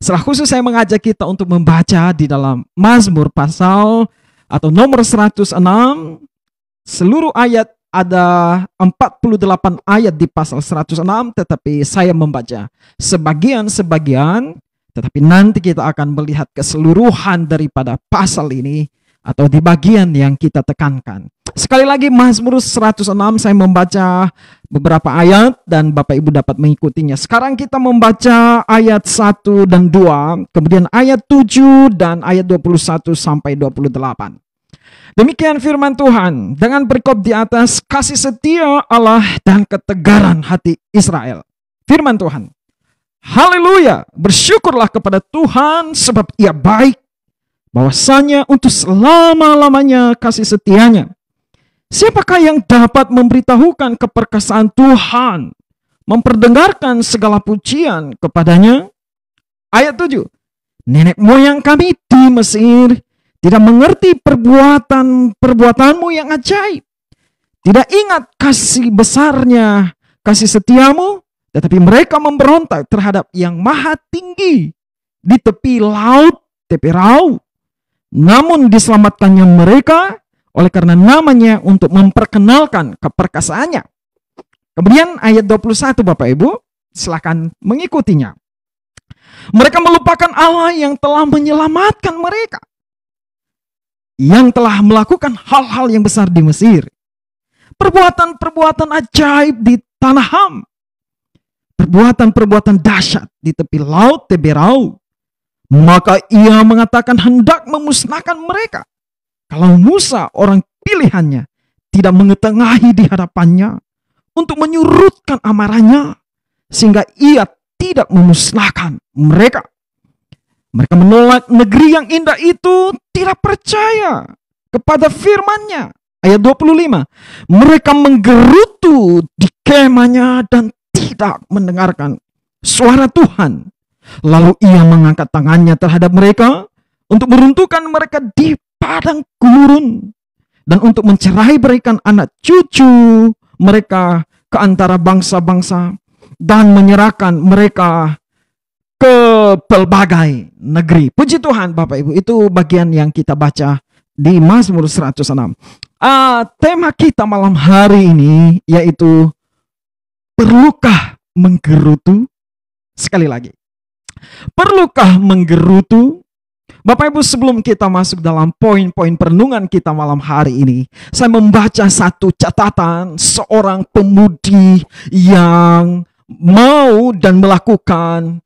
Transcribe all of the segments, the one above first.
Secara khusus saya mengajak kita untuk membaca di dalam Mazmur pasal atau nomor 106. Seluruh ayat ada 48 ayat di pasal 106, tetapi saya membaca sebagian-sebagian, tetapi nanti kita akan melihat keseluruhan daripada pasal ini atau di bagian yang kita tekankan. Sekali lagi Mazmur 106 saya membaca beberapa ayat dan Bapak Ibu dapat mengikutinya. Sekarang kita membaca ayat 1 dan 2, kemudian ayat 7 dan ayat 21 sampai 28. Demikian firman Tuhan, dengan perikop di atas kasih setia Allah dan ketegaran hati Israel. Firman Tuhan, haleluya, bersyukurlah kepada Tuhan sebab ia baik, bahwasanya untuk selama-lamanya kasih setianya. Siapakah yang dapat memberitahukan keperkasaan Tuhan, memperdengarkan segala pujian kepadanya? Ayat 7, nenek moyang kami di Mesir tidak mengerti perbuatanmu yang ajaib. Tidak ingat kasih besarnya, kasih setiamu, tetapi mereka memberontak terhadap yang maha tinggi di tepi laut, tepi Rau. Namun diselamatkannya mereka oleh karena namanya untuk memperkenalkan keperkasaannya. Kemudian ayat 21 Bapak Ibu, silakan mengikutinya. Mereka melupakan Allah yang telah menyelamatkan mereka, yang telah melakukan hal-hal yang besar di Mesir, perbuatan-perbuatan ajaib di tanah Ham, perbuatan-perbuatan dahsyat di tepi laut Teberau. Maka ia mengatakan hendak memusnahkan mereka, kalau Musa orang pilihannya tidak mengetengahi di hadapannya untuk menyurutkan amarahnya, sehingga ia tidak memusnahkan mereka. Mereka menolak negeri yang indah itu, tidak percaya kepada firman-Nya. Ayat 25. Mereka menggerutu di kemahnya dan tidak mendengarkan suara Tuhan. Lalu ia mengangkat tangannya terhadap mereka untuk meruntuhkan mereka di padang gurun dan untuk mencerai berikan anak cucu mereka ke antara bangsa-bangsa dan menyerahkan mereka ke pelbagai negeri. Puji Tuhan Bapak Ibu, itu bagian yang kita baca di Mazmur 106. Tema kita malam hari ini yaitu perlukah menggerutu? Sekali lagi, perlukah menggerutu? Bapak Ibu, sebelum kita masuk dalam poin-poin perenungan kita malam hari ini, saya membaca satu catatan seorang pemudi yang mau dan melakukan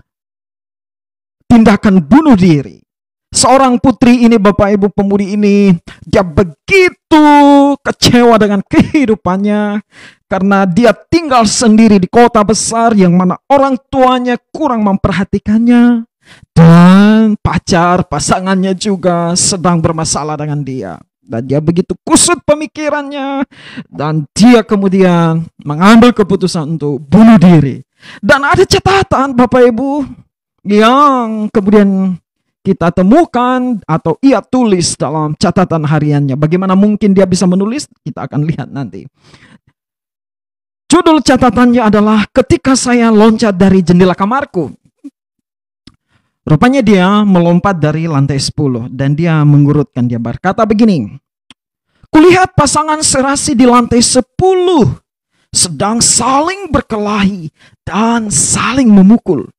tindakan bunuh diri. Seorang putri ini Bapak Ibu, pemudi ini, dia begitu kecewa dengan kehidupannya karena dia tinggal sendiri di kota besar yang mana orang tuanya kurang memperhatikannya dan pasangannya juga sedang bermasalah dengan dia. Dan dia begitu kusut pemikirannya dan dia kemudian mengambil keputusan untuk bunuh diri. Dan ada catatan Bapak Ibu yang kemudian kita temukan atau ia tulis dalam catatan hariannya. Bagaimana mungkin dia bisa menulis? Kita akan lihat nanti. Judul catatannya adalah ketika saya loncat dari jendela kamarku. Rupanya dia melompat dari lantai 10 dan dia mengurutkan, dia berkata begini. Kulihat pasangan serasi di lantai 10 sedang saling berkelahi dan saling memukul.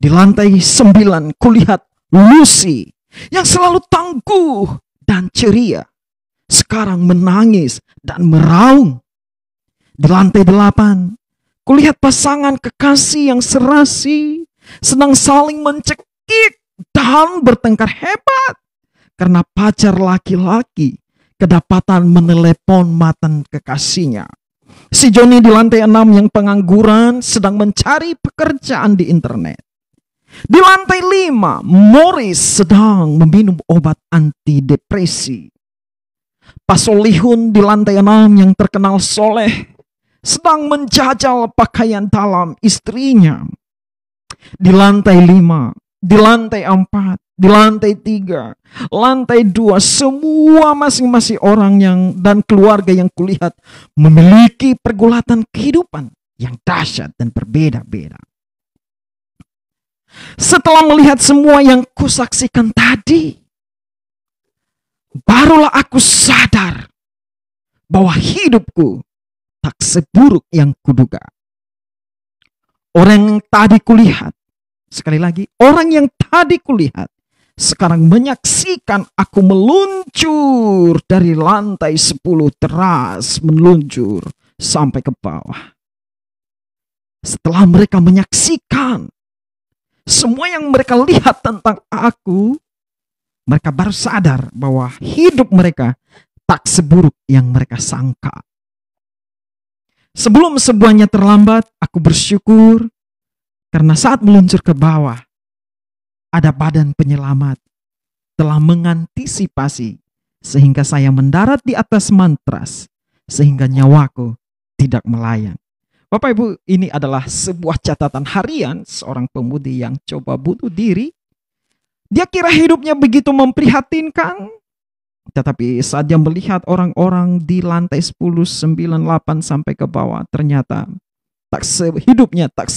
Di lantai 9 kulihat Lucy yang selalu tangguh dan ceria sekarang menangis dan meraung. Di lantai 8 kulihat pasangan kekasih yang serasi sedang saling mencekik dan bertengkar hebat karena pacar laki-laki kedapatan menelepon mantan kekasihnya. Si Joni di lantai 6 yang pengangguran sedang mencari pekerjaan di internet. Di lantai 5, Morris sedang meminum obat antidepresi. Pak Solihun di lantai 6 yang terkenal soleh sedang menjajal pakaian dalam istrinya. Di lantai 5, di lantai 4, di lantai 3, lantai 2, semua masing-masing orang yang dan keluarga yang kulihat memiliki pergulatan kehidupan yang dahsyat dan berbeda-beda. Setelah melihat semua yang kusaksikan tadi, barulah aku sadar bahwa hidupku tak seburuk yang kuduga. Orang yang tadi kulihat, sekali lagi, orang yang tadi kulihat, sekarang menyaksikan aku meluncur dari lantai 10 teras, meluncur sampai ke bawah. Setelah mereka menyaksikan semua yang mereka lihat tentang aku, mereka baru sadar bahwa hidup mereka tak seburuk yang mereka sangka. Sebelum semuanya terlambat, aku bersyukur karena saat meluncur ke bawah, ada badan penyelamat telah mengantisipasi sehingga saya mendarat di atas matras sehingga nyawaku tidak melayang. Bapak Ibu, ini adalah sebuah catatan harian seorang pemudi yang coba bunuh diri. Dia kira hidupnya begitu memprihatinkan, tetapi saat dia melihat orang-orang di lantai 10, 9, 8 sampai ke bawah, ternyata hidupnya tak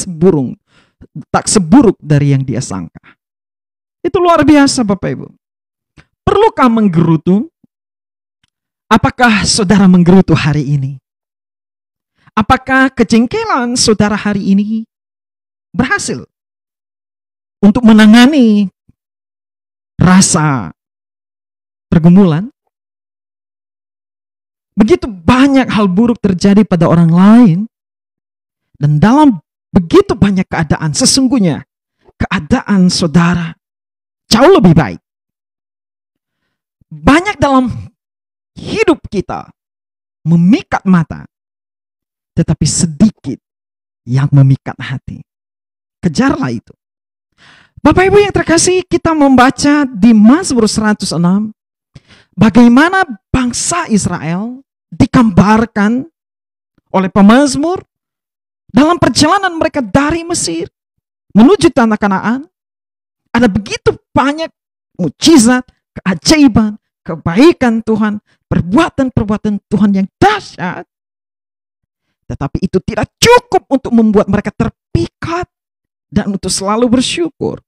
seburuk dari yang dia sangka. Itu luar biasa Bapak Ibu. Perlukah menggerutu? Apakah saudara menggerutu hari ini? Apakah kejengkelan saudara hari ini berhasil untuk menangani rasa pergumulan? Begitu banyak hal buruk terjadi pada orang lain, dan dalam begitu banyak keadaan, sesungguhnya keadaan saudara jauh lebih baik. Banyak dalam hidup kita memikat mata, tetapi sedikit yang memikat hati. Kejarlah itu. Bapak Ibu yang terkasih, kita membaca di Mazmur 106 bagaimana bangsa Israel digambarkan oleh pemazmur dalam perjalanan mereka dari Mesir menuju tanah Kanaan. Ada begitu banyak mukjizat, keajaiban, kebaikan Tuhan, perbuatan-perbuatan Tuhan yang dahsyat. Tetapi itu tidak cukup untuk membuat mereka terpikat dan untuk selalu bersyukur.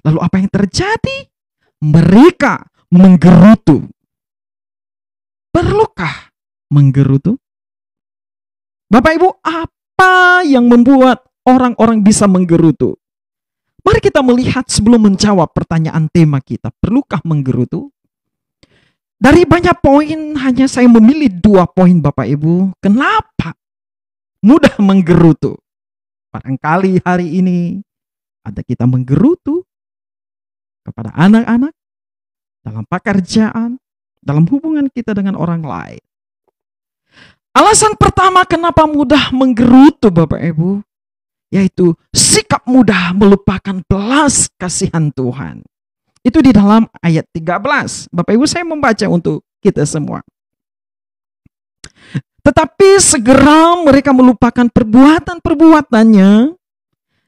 Lalu apa yang terjadi? Mereka menggerutu. Perlukah menggerutu? Bapak Ibu, apa yang membuat orang-orang bisa menggerutu? Mari kita melihat sebelum menjawab pertanyaan tema kita. Perlukah menggerutu? Dari banyak poin, hanya saya memilih 2 poin Bapak Ibu. Kenapa mudah menggerutu? Barangkali hari ini ada kita menggerutu kepada anak-anak, dalam pekerjaan, dalam hubungan kita dengan orang lain. Alasan pertama kenapa mudah menggerutu Bapak Ibu, yaitu sikap mudah melupakan belas kasihan Tuhan. Itu di dalam ayat 13. Bapak Ibu, saya membaca untuk kita semua. Tetapi segera mereka melupakan perbuatan-perbuatannya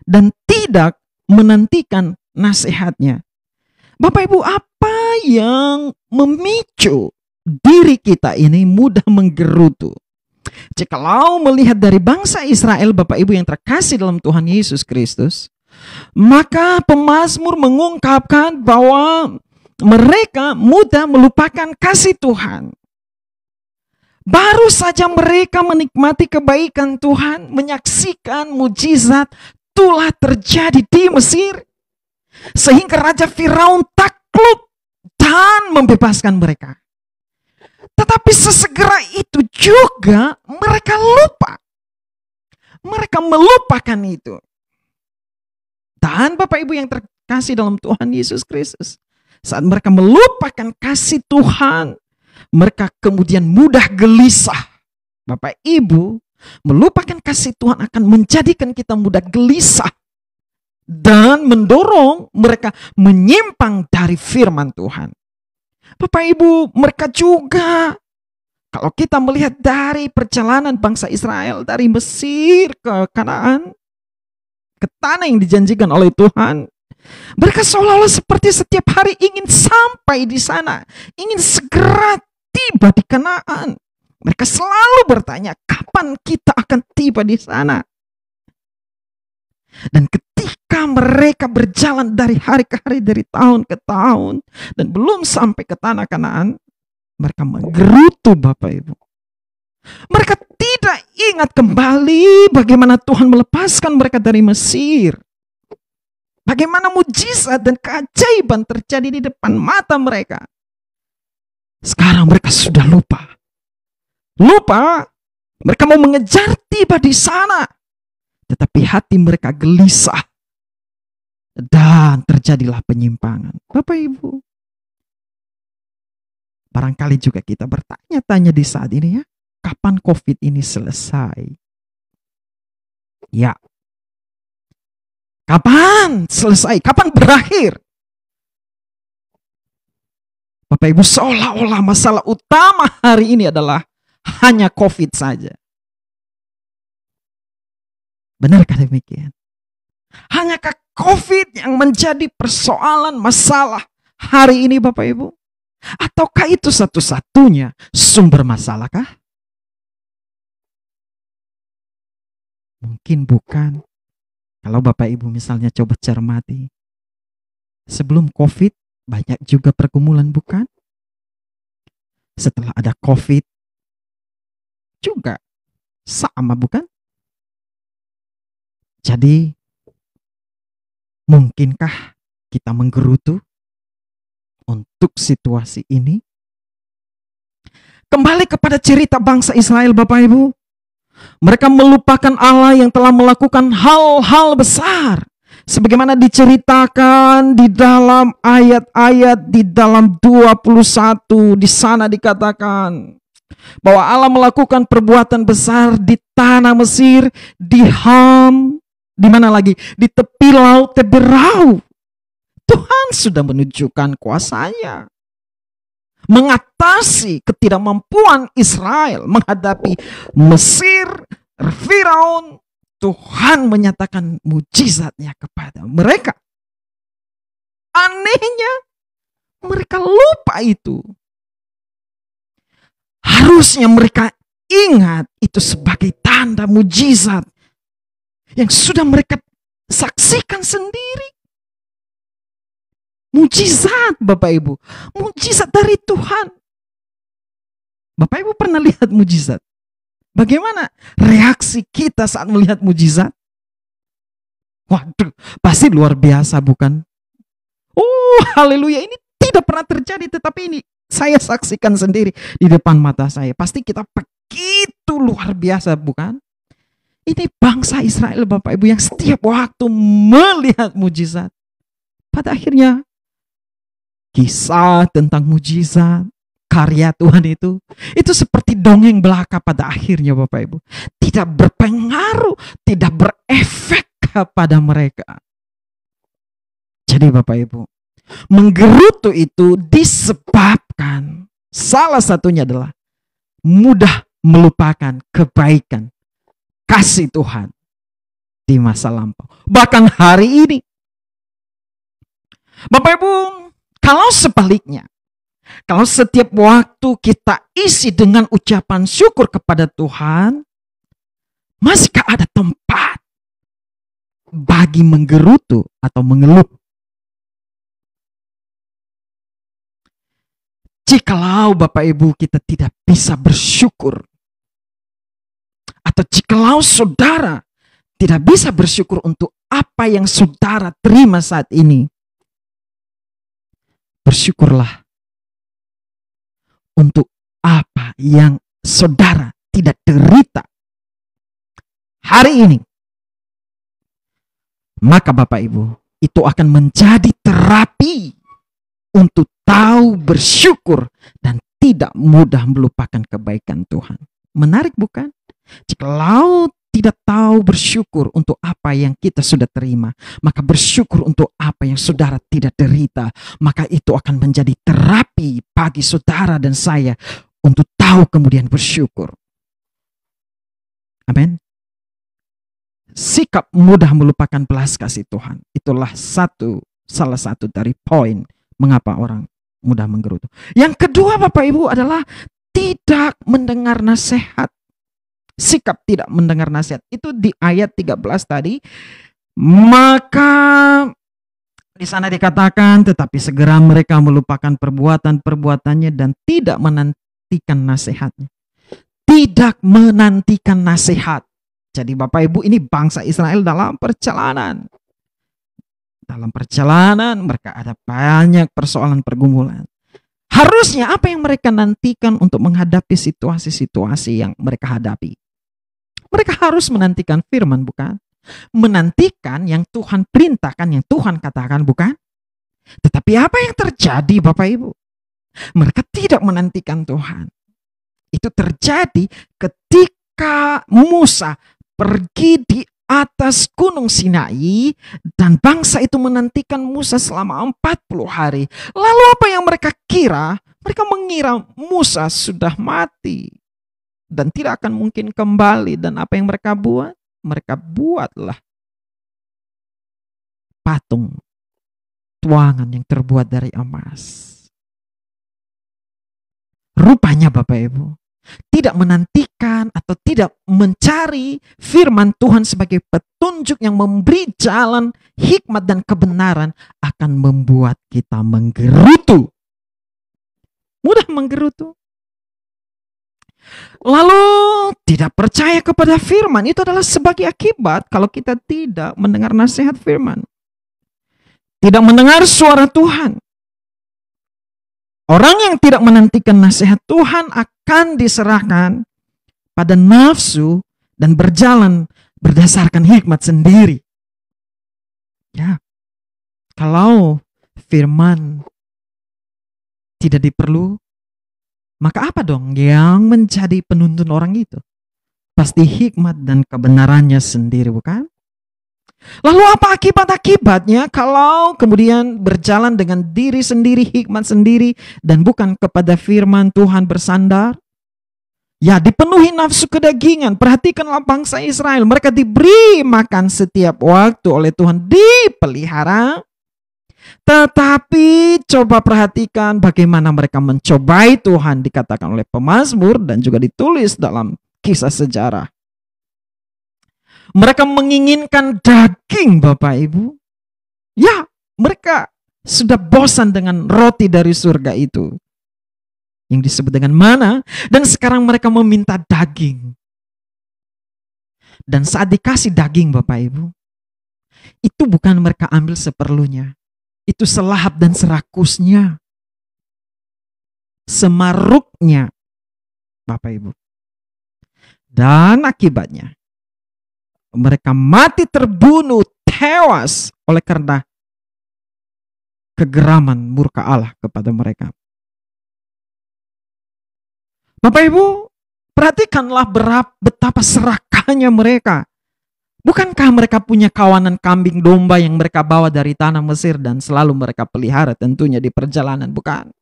dan tidak menantikan nasihatnya. Bapak Ibu, apa yang memicu diri kita ini mudah menggerutu? Jikalau melihat dari bangsa Israel, Bapak Ibu yang terkasih dalam Tuhan Yesus Kristus, maka pemazmur mengungkapkan bahwa mereka mudah melupakan kasih Tuhan. Baru saja mereka menikmati kebaikan Tuhan, menyaksikan mujizat telah terjadi di Mesir, sehingga Raja Firaun takluk dan membebaskan mereka. Tetapi sesegera itu juga mereka lupa. Mereka melupakan itu. Dan Bapak Ibu yang terkasih dalam Tuhan Yesus Kristus, saat mereka melupakan kasih Tuhan, mereka kemudian mudah gelisah. Bapak Ibu, melupakan kasih Tuhan akan menjadikan kita mudah gelisah dan mendorong mereka menyimpang dari firman Tuhan. Bapak Ibu, mereka juga, kalau kita melihat dari perjalanan bangsa Israel dari Mesir ke Kanaan, ke tanah yang dijanjikan oleh Tuhan, mereka seolah-olah seperti setiap hari ingin sampai di sana, ingin segera tiba di Kanaan. Mereka selalu bertanya, kapan kita akan tiba di sana? Dan ketika ketika mereka berjalan dari hari ke hari, dari tahun ke tahun, dan belum sampai ke tanah Kanaan, mereka menggerutu Bapak Ibu. Mereka tidak ingat kembali bagaimana Tuhan melepaskan mereka dari Mesir. Bagaimana mujizat dan keajaiban terjadi di depan mata mereka. Sekarang mereka sudah lupa. Mereka mau mengejar tiba di sana. Tetapi hati mereka gelisah. Dan terjadilah penyimpangan. Bapak Ibu, barangkali juga kita bertanya-tanya di saat ini ya. Kapan COVID ini selesai? Ya. Kapan selesai? Kapan berakhir? Bapak Ibu, seolah-olah masalah utama hari ini adalah hanya COVID saja. Benarkah demikian? Hanyakah COVID yang menjadi persoalan masalah hari ini Bapak Ibu? Ataukah itu satu-satunya sumber masalahkah? Mungkin bukan. Kalau Bapak Ibu misalnya coba cermati. Sebelum COVID banyak juga pergumulan bukan? Setelah ada COVID juga sama bukan? Jadi mungkinkah kita menggerutu untuk situasi ini? Kembali kepada cerita bangsa Israel Bapak Ibu. Mereka melupakan Allah yang telah melakukan hal-hal besar. Sebagaimana diceritakan di dalam ayat-ayat di dalam 21. Di sana dikatakan bahwa Allah melakukan perbuatan besar di tanah Mesir, di Ham, di mana lagi? Di tepi laut Teberau. Tuhan sudah menunjukkan kuasanya. Mengatasi ketidakmampuan Israel menghadapi Mesir, Firaun. Tuhan menyatakan mujizatnya kepada mereka. Anehnya, mereka lupa itu. Harusnya mereka ingat itu sebagai tanda mujizat yang sudah mereka saksikan sendiri. Mujizat Bapak Ibu. Mujizat dari Tuhan. Bapak Ibu pernah lihat mujizat? Bagaimana reaksi kita saat melihat mujizat? Waduh, pasti luar biasa bukan? Oh haleluya, ini tidak pernah terjadi. Tetapi ini saya saksikan sendiri di depan mata saya. Pasti kita begitu luar biasa bukan? Ini bangsa Israel Bapak Ibu yang setiap waktu melihat mujizat. Pada akhirnya kisah tentang mujizat, karya Tuhan itu seperti dongeng belaka pada akhirnya Bapak Ibu. Tidak berpengaruh, tidak berefek kepada mereka. Jadi Bapak Ibu, menggerutu itu disebabkan salah satunya adalah mudah melupakan kebaikan, kasih Tuhan di masa lampau. Bahkan hari ini. Bapak Ibu, kalau sebaliknya, kalau setiap waktu kita isi dengan ucapan syukur kepada Tuhan, masihkah ada tempat bagi menggerutu atau mengeluh? Jikalau Bapak Ibu kita tidak bisa bersyukur, atau jikalau saudara tidak bisa bersyukur untuk apa yang saudara terima saat ini, bersyukurlah untuk apa yang saudara tidak derita hari ini. Maka Bapak Ibu, itu akan menjadi terapi untuk tahu bersyukur dan tidak mudah melupakan kebaikan Tuhan. Menarik bukan? Jikalau tidak tahu bersyukur untuk apa yang kita sudah terima, maka bersyukur untuk apa yang saudara tidak derita, maka itu akan menjadi terapi bagi saudara dan saya untuk tahu kemudian bersyukur. Amin. Sikap mudah melupakan belas kasih Tuhan, itulah salah satu dari poin mengapa orang mudah menggerutu. Yang kedua Bapak Ibu adalah tidak mendengar nasihat. Sikap tidak mendengar nasihat itu di ayat 13 tadi Maka di sana dikatakan, tetapi segera mereka melupakan perbuatan-perbuatannya dan tidak menantikan nasihatnya. Tidak menantikan nasihat. Jadi Bapak Ibu, ini bangsa Israel dalam perjalanan. Dalam perjalanan mereka ada banyak persoalan pergumulan. Harusnya apa yang mereka nantikan untuk menghadapi situasi-situasi yang mereka hadapi? Mereka harus menantikan firman, bukan? Menantikan yang Tuhan perintahkan, yang Tuhan katakan, bukan? Tetapi apa yang terjadi Bapak Ibu? Mereka tidak menantikan Tuhan. Itu terjadi ketika Musa pergi di atas gunung Sinai dan bangsa itu menantikan Musa selama 40 hari. Lalu apa yang mereka kira? Mereka mengira Musa sudah mati dan tidak akan mungkin kembali. Dan apa yang mereka buat? Mereka buatlah patung tuangan yang terbuat dari emas. Rupanya Bapak Ibu tidak menantikan atau tidak mencari firman Tuhan sebagai petunjuk yang memberi jalan hikmat dan kebenaran akan membuat kita menggerutu. Mudah menggerutu. Lalu tidak percaya kepada firman itu adalah sebagai akibat kalau kita tidak mendengar nasihat firman. Tidak mendengar suara Tuhan. Orang yang tidak menantikan nasihat Tuhan akan diserahkan pada nafsu dan berjalan berdasarkan hikmat sendiri. Ya, kalau firman tidak diperlu, maka apa dong yang menjadi penuntun orang itu? Pasti hikmat dan kebenarannya sendiri, bukan? Lalu apa akibat-akibatnya kalau kemudian berjalan dengan diri sendiri, hikmat sendiri, dan bukan kepada firman Tuhan bersandar? Ya, dipenuhi nafsu kedagingan. Perhatikanlah bangsa Israel. Mereka diberi makan setiap waktu oleh Tuhan, dipelihara. Tetapi coba perhatikan bagaimana mereka mencobai Tuhan, dikatakan oleh pemazmur dan juga ditulis dalam kisah sejarah. Mereka menginginkan daging Bapak Ibu. Ya, mereka sudah bosan dengan roti dari surga itu, yang disebut dengan mana. Dan sekarang mereka meminta daging. Dan saat dikasih daging Bapak Ibu, itu bukan mereka ambil seperlunya. Itu selahap dan serakusnya. Semaruknya Bapak Ibu. Dan akibatnya mereka mati terbunuh, tewas oleh karena kegeraman murka Allah kepada mereka. Bapak Ibu, perhatikanlah betapa serakahnya mereka. Bukankah mereka punya kawanan kambing domba yang mereka bawa dari tanah Mesir dan selalu mereka pelihara tentunya di perjalanan, bukan?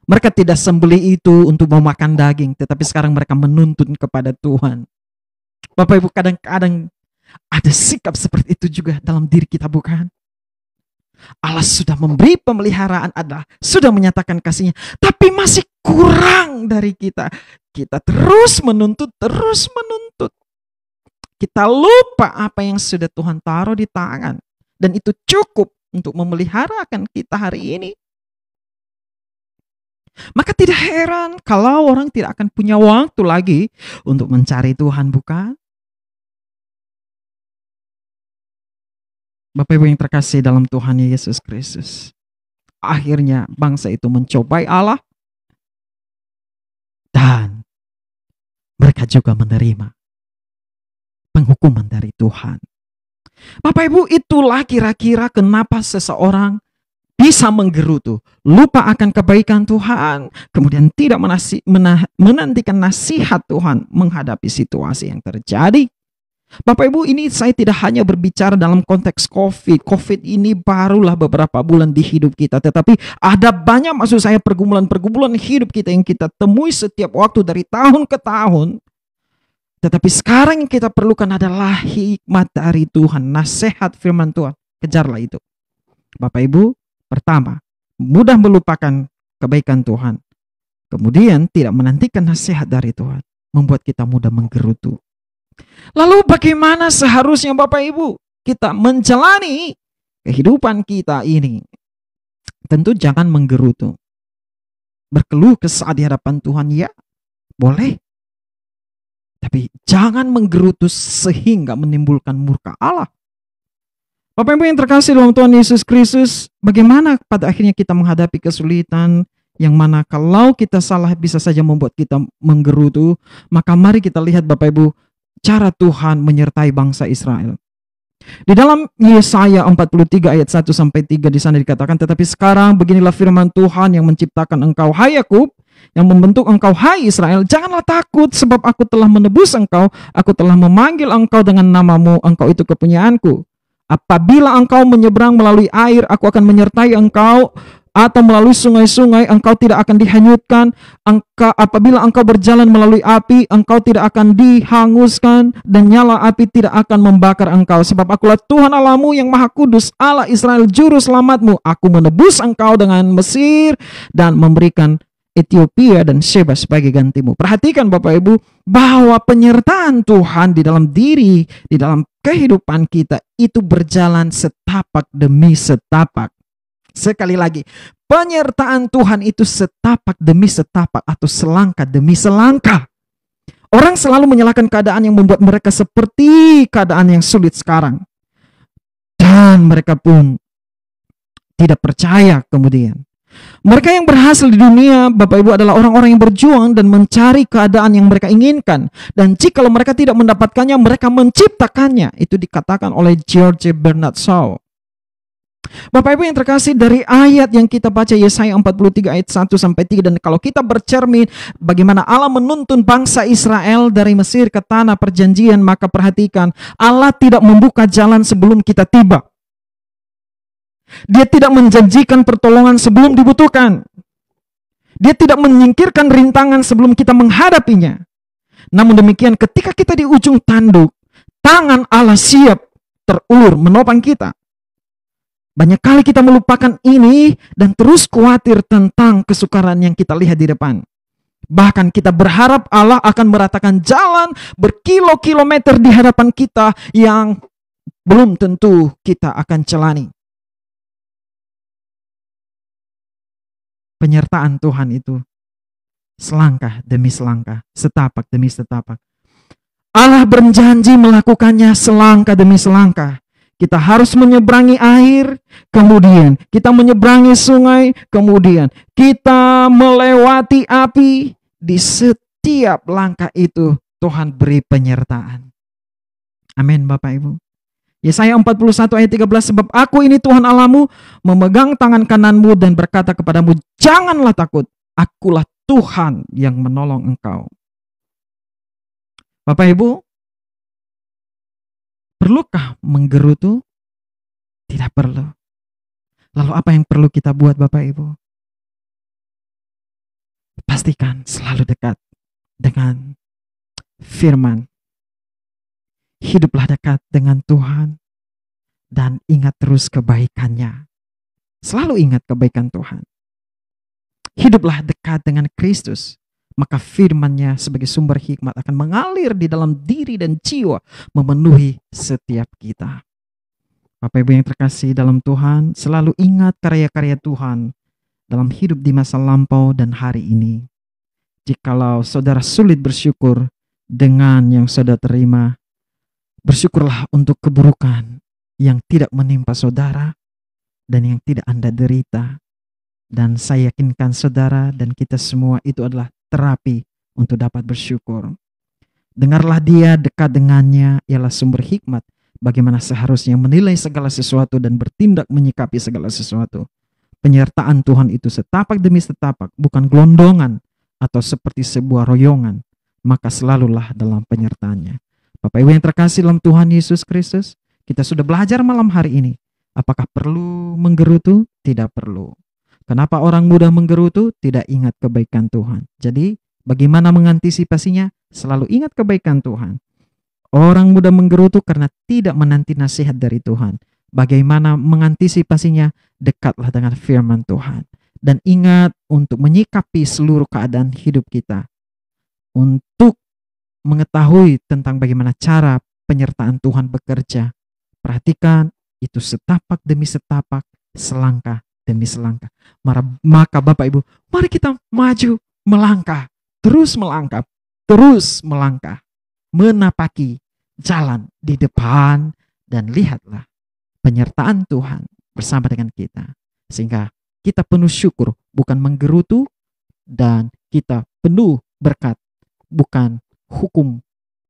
Mereka tidak sembelih itu untuk memakan daging, tetapi sekarang mereka menuntun kepada Tuhan. Bapak Ibu, kadang-kadang ada sikap seperti itu juga dalam diri kita, bukan? Allah sudah memberi pemeliharaan, Allah sudah menyatakan kasihnya, tapi masih kurang dari kita. Kita terus menuntut, terus menuntut. Kita lupa apa yang sudah Tuhan taruh di tangan. Dan itu cukup untuk memeliharakan kita hari ini. Maka tidak heran kalau orang tidak akan punya waktu lagi untuk mencari Tuhan, bukan? Bapak Ibu yang terkasih dalam Tuhan Yesus Kristus. Akhirnya bangsa itu mencobai Allah. Dan mereka juga menerima penghukuman dari Tuhan. Bapak Ibu, itulah kira-kira kenapa seseorang bisa menggerutu, lupa akan kebaikan Tuhan, kemudian tidak menantikan nasihat Tuhan menghadapi situasi yang terjadi. Bapak Ibu, ini saya tidak hanya berbicara dalam konteks COVID. COVID ini barulah beberapa bulan di hidup kita, tetapi ada banyak, maksud saya, pergumulan-pergumulan hidup kita yang kita temui setiap waktu dari tahun ke tahun. Tetapi sekarang yang kita perlukan adalah hikmat dari Tuhan, nasihat firman Tuhan. Kejarlah itu. Bapak Ibu, pertama, mudah melupakan kebaikan Tuhan. Kemudian tidak menantikan nasihat dari Tuhan, membuat kita mudah menggerutu. Lalu bagaimana seharusnya Bapak Ibu kita menjalani kehidupan kita ini, tentu jangan menggerutu. Berkeluh kesah di hadapan Tuhan, ya boleh. Tapi jangan menggerutu sehingga menimbulkan murka Allah. Bapak Ibu yang terkasih dalam Tuhan Yesus Kristus, bagaimana pada akhirnya kita menghadapi kesulitan yang mana kalau kita salah bisa saja membuat kita menggerutu. Maka mari kita lihat Bapak Ibu cara Tuhan menyertai bangsa Israel. Di dalam Yesaya 43 ayat 1 sampai 3 di sana dikatakan, tetapi sekarang beginilah firman Tuhan yang menciptakan engkau hai Yakub, yang membentuk engkau hai Israel, janganlah takut sebab aku telah menebus engkau, aku telah memanggil engkau dengan namamu, engkau itu kepunyaanku. Apabila engkau menyeberang melalui air, aku akan menyertai engkau, atau melalui sungai-sungai, engkau tidak akan dihanyutkan. Apabila engkau berjalan melalui api, engkau tidak akan dihanguskan, dan nyala api tidak akan membakar engkau. Sebab akulah Tuhan Allahmu yang Maha Kudus, Allah Israel, juru selamatmu. Aku menebus engkau dengan Mesir dan memberikan Ethiopia dan Sheba sebagai gantimu. Perhatikan Bapak Ibu, bahwa penyertaan Tuhan di dalam diri, di dalam kehidupan kita itu berjalan setapak demi setapak. Sekali lagi, penyertaan Tuhan itu setapak demi setapak atau selangkah demi selangkah. Orang selalu menyalahkan keadaan yang membuat mereka seperti keadaan yang sulit sekarang. Dan mereka pun tidak percaya kemudian. Mereka yang berhasil di dunia, Bapak Ibu, adalah orang-orang yang berjuang dan mencari keadaan yang mereka inginkan. Dan jikalau mereka tidak mendapatkannya, mereka menciptakannya. Itu dikatakan oleh George Bernard Shaw. Bapak Ibu yang terkasih, dari ayat yang kita baca Yesaya 43 ayat 1 sampai 3, dan kalau kita bercermin bagaimana Allah menuntun bangsa Israel dari Mesir ke tanah perjanjian, maka perhatikan, Allah tidak membuka jalan sebelum kita tiba. Dia tidak menjanjikan pertolongan sebelum dibutuhkan. Dia tidak menyingkirkan rintangan sebelum kita menghadapinya. Namun demikian, ketika kita di ujung tanduk, tangan Allah siap terulur menopang kita. Banyak kali kita melupakan ini dan terus khawatir tentang kesukaran yang kita lihat di depan. Bahkan kita berharap Allah akan meratakan jalan berkilo-kilometer di hadapan kita yang belum tentu kita akan jalani. Penyertaan Tuhan itu selangkah demi selangkah, setapak demi setapak. Allah berjanji melakukannya selangkah demi selangkah. Kita harus menyeberangi air, kemudian kita menyeberangi sungai, kemudian kita melewati api. Di setiap langkah itu Tuhan beri penyertaan. Amin Bapak Ibu. Yesaya 41 ayat 13, sebab aku ini Tuhan Allahmu, memegang tangan kananmu dan berkata kepadamu, janganlah takut, akulah Tuhan yang menolong engkau. Bapak Ibu, perlukah menggerutu? Tidak perlu. Lalu apa yang perlu kita buat Bapak Ibu? Pastikan selalu dekat dengan firman. Hiduplah dekat dengan Tuhan dan ingat terus kebaikannya. Selalu ingat kebaikan Tuhan. Hiduplah dekat dengan Kristus, maka firman-Nya sebagai sumber hikmat akan mengalir di dalam diri dan jiwa, memenuhi setiap kita. Bapak Ibu yang terkasih dalam Tuhan, selalu ingat karya-karya Tuhan dalam hidup di masa lampau dan hari ini. Jikalau saudara sulit bersyukur dengan yang saudara terima, bersyukurlah untuk keburukan yang tidak menimpa saudara dan yang tidak Anda derita. Dan saya yakinkan saudara dan kita semua itu adalah terapi untuk dapat bersyukur. Dengarlah dia, dekat dengannya, ialah sumber hikmat bagaimana seharusnya menilai segala sesuatu dan bertindak menyikapi segala sesuatu. Penyertaan Tuhan itu setapak demi setapak, bukan gelondongan atau seperti sebuah royongan, maka selalulah dalam penyertaannya. Bapak Ibu yang terkasih dalam Tuhan Yesus Kristus, kita sudah belajar malam hari ini. Apakah perlu menggerutu? Tidak perlu. Kenapa orang mudah menggerutu? Tidak ingat kebaikan Tuhan. Jadi bagaimana mengantisipasinya? Selalu ingat kebaikan Tuhan. Orang mudah menggerutu karena tidak menanti nasihat dari Tuhan. Bagaimana mengantisipasinya? Dekatlah dengan firman Tuhan. Dan ingat untuk menyikapi seluruh keadaan hidup kita. Untuk mengetahui tentang bagaimana cara penyertaan Tuhan bekerja Perhatikan, itu setapak demi setapak, selangkah demi selangkah. Maka Bapak Ibu, mari kita maju, melangkah, terus melangkah, terus melangkah, menapaki jalan di depan, dan lihatlah penyertaan Tuhan bersama dengan kita. Sehingga kita penuh syukur, bukan menggerutu, dan kita penuh berkat, bukan hukum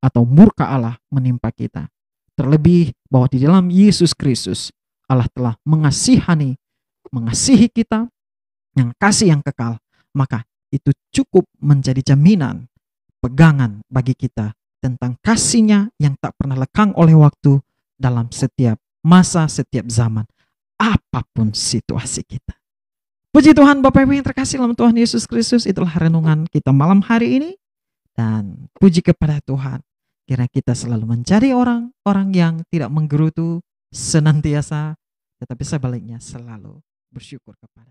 atau murka Allah menimpa kita. Terlebih bahwa di dalam Yesus Kristus Allah telah mengasihi kita yang kasih yang kekal. Maka itu cukup menjadi jaminan, pegangan bagi kita tentang kasih-Nya yang tak pernah lekang oleh waktu dalam setiap masa, setiap zaman, apapun situasi kita. Puji Tuhan Bapak Ibu yang terkasih dalam Tuhan Yesus Kristus, itulah renungan kita malam hari ini. Dan puji kepada Tuhan, kiranya kita selalu menjadi orang-orang yang tidak menggerutu senantiasa, tetapi sebaliknya selalu bersyukur kepada